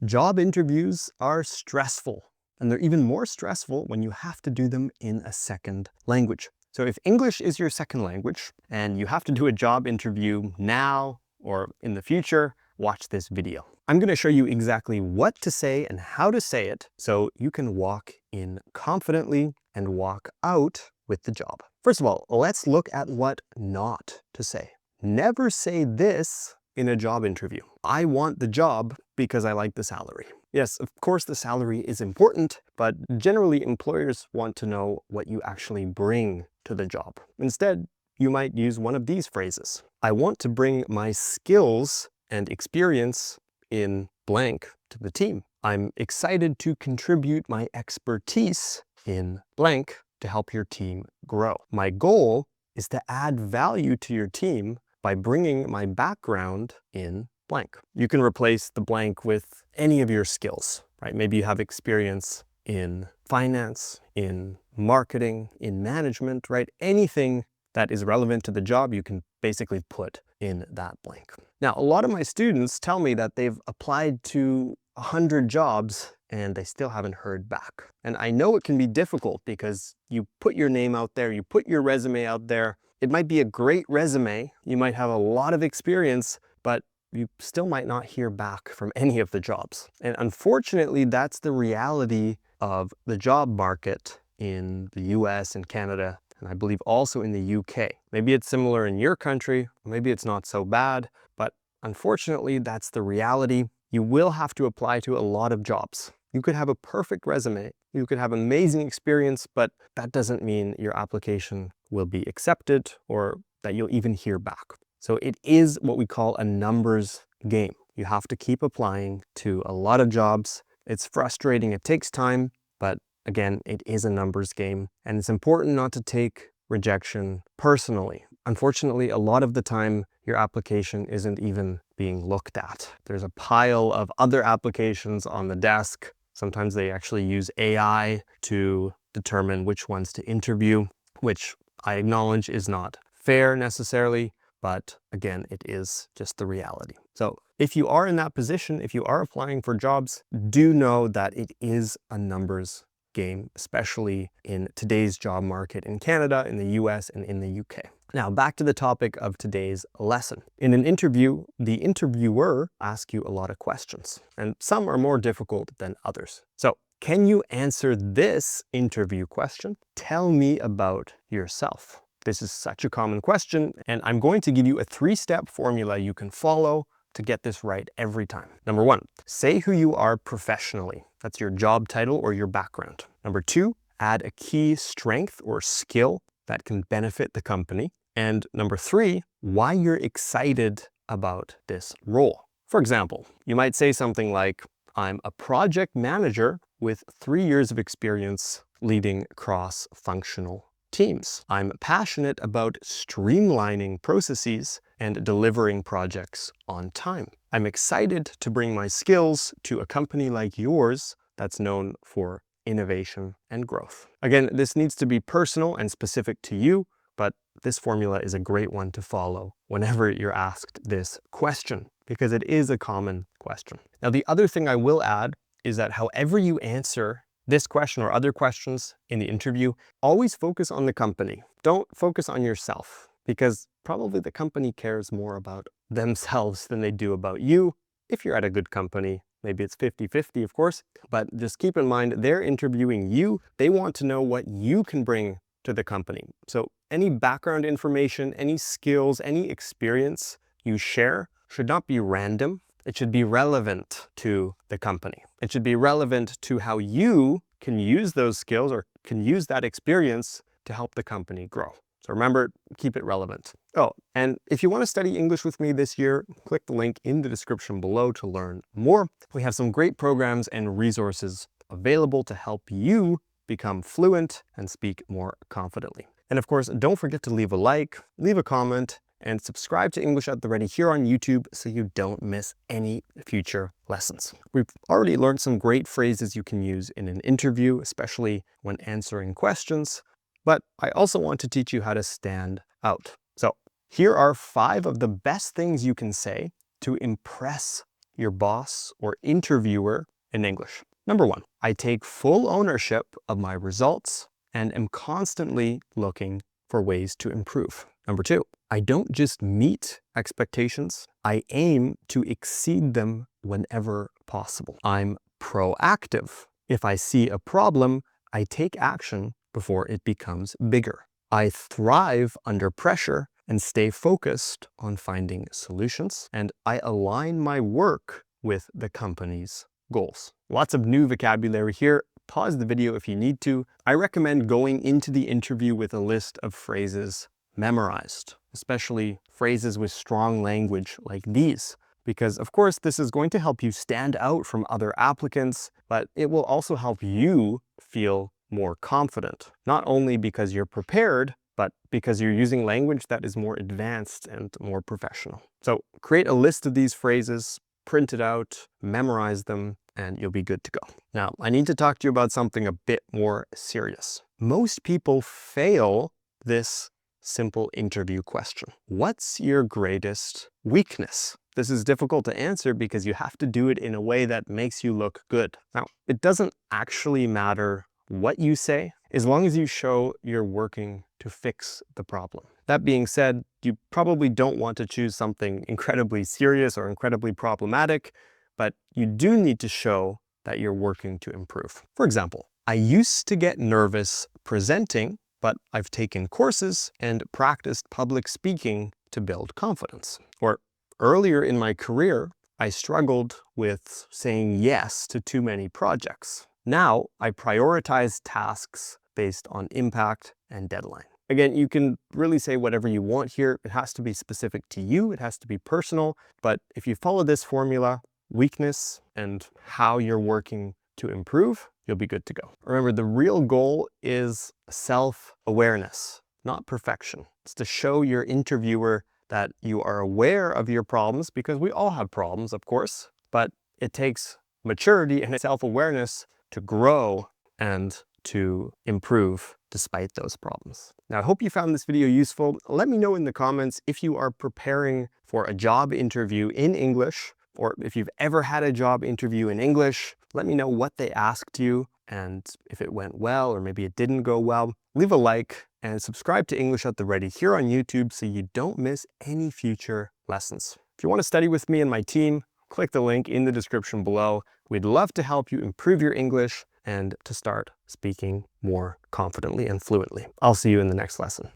Job interviews are stressful, and they're even more stressful when you have to do them in a second language. So if English is your second language and you have to do a job interview now or in the future, watch this video. I'm going to show you exactly what to say and how to say it so you can walk in confidently and walk out with the job. First of all, let's look at what not to say. Never say this in a job interview. I want the job because I like the salary. Yes, of course the salary is important, but generally employers want to know what you actually bring to the job. Instead, you might use one of these phrases. I want to bring my skills and experience in blank to the team. I'm excited to contribute my expertise in blank to help your team grow. My goal is to add value to your team by bringing my background in blank. You can replace the blank with any of your skills, right? Maybe you have experience in finance, in marketing, in management, right? Anything that is relevant to the job, you can basically put in that blank. Now, a lot of my students tell me that they've applied to 100 jobs and they still haven't heard back. And I know it can be difficult because you put your name out there, you put your resume out there. It might be a great resume, you might have a lot of experience, but you still might not hear back from any of the jobs. And unfortunately, that's the reality of the job market in the US and Canada, and I believe also in the UK. Maybe it's similar in your country, maybe it's not so bad, but unfortunately, that's the reality. You will have to apply to a lot of jobs. You could have a perfect resume, you could have amazing experience, but that doesn't mean your application will be accepted or that you'll even hear back. So it is what we call a numbers game. You have to keep applying to a lot of jobs. It's frustrating, it takes time, but again, it is a numbers game. And it's important not to take rejection personally. Unfortunately, a lot of the time, your application isn't even being looked at. There's a pile of other applications on the desk. Sometimes they actually use AI to determine which ones to interview, which I acknowledge is not fair necessarily, but again, it is just the reality. So if you are in that position, if you are applying for jobs, do know that it is a numbers game, especially in today's job market in Canada, in the US, and in the UK. Now, back to the topic of today's lesson. In an interview, the interviewer asks you a lot of questions, and some are more difficult than others. So, can you answer this interview question? Tell me about yourself. This is such a common question, and I'm going to give you a 3-step formula you can follow to get this right every time. Number 1, say who you are professionally. That's your job title or your background. Number 2, add a key strength or skill that can benefit the company. And number 3, why you're excited about this role. For example, you might say something like, I'm a project manager with 3 years of experience leading cross-functional teams. I'm passionate about streamlining processes and delivering projects on time. I'm excited to bring my skills to a company like yours that's known for innovation and growth. Again, this needs to be personal and specific to you, but this formula is a great one to follow whenever you're asked this question, because it is a common question. Now, the other thing I will add is that however you answer this question or other questions in the interview, always focus on the company. Don't focus on yourself, because probably the company cares more about themselves than they do about you. If you're at a good company, maybe it's 50-50, of course, but just keep in mind they're interviewing you. They want to know what you can bring to the company. So any background information, any skills, any experience you share should not be random. It should be relevant to the company. It should be relevant to how you can use those skills or can use that experience to help the company grow. So remember, keep it relevant. Oh, and if you want to study English with me this year, click the link in the description below to learn more. We have some great programs and resources available to help you become fluent and speak more confidently. And of course, don't forget to leave a like, leave a comment, and subscribe to English at the Ready here on YouTube so you don't miss any future lessons. We've already learned some great phrases you can use in an interview, especially when answering questions, but I also want to teach you how to stand out. So here are 5 of the best things you can say to impress your boss or interviewer in English? Number 1, I take full ownership of my results and am constantly looking for ways to improve. Number 2, I don't just meet expectations, I aim to exceed them whenever possible. I'm proactive. If I see a problem, I take action before it becomes bigger. I thrive under pressure and stay focused on finding solutions, and I align my work with the company's goals. Lots of new vocabulary here. Pause the video if you need to. I recommend going into the interview with a list of phrases memorized, especially phrases with strong language like these, because of course this is going to help you stand out from other applicants, but it will also help you feel more confident, not only because you're prepared, but because you're using language that is more advanced and more professional. So create a list of these phrases, print it out, memorize them, and you'll be good to go. Now, I need to talk to you about something a bit more serious. Most people fail this simple interview question. What's your greatest weakness? This is difficult to answer because you have to do it in a way that makes you look good. Now, it doesn't actually matter what you say, as long as you show you're working to fix the problem. That being said, you probably don't want to choose something incredibly serious or incredibly problematic, but you do need to show that you're working to improve. For example, I used to get nervous presenting, but I've taken courses and practiced public speaking to build confidence. Or earlier in my career, I struggled with saying yes to too many projects. Now I prioritize tasks based on impact and deadline. Again, you can really say whatever you want here. It has to be specific to you. It has to be personal. But if you follow this formula, weakness and how you're working to improve, you'll be good to go. Remember, the real goal is self-awareness, not perfection. It's to show your interviewer that you are aware of your problems, because we all have problems, of course, but it takes maturity and self-awareness to grow and to improve despite those problems. Now, I hope you found this video useful. Let me know in the comments if you are preparing for a job interview in English, or if you've ever had a job interview in English. Let me know what they asked you and if it went well or maybe it didn't go well. Leave a like and subscribe to English at the Ready here on YouTube so you don't miss any future lessons. If you want to study with me and my team, click the link in the description below. We'd love to help you improve your English and to start speaking more confidently and fluently. I'll see you in the next lesson.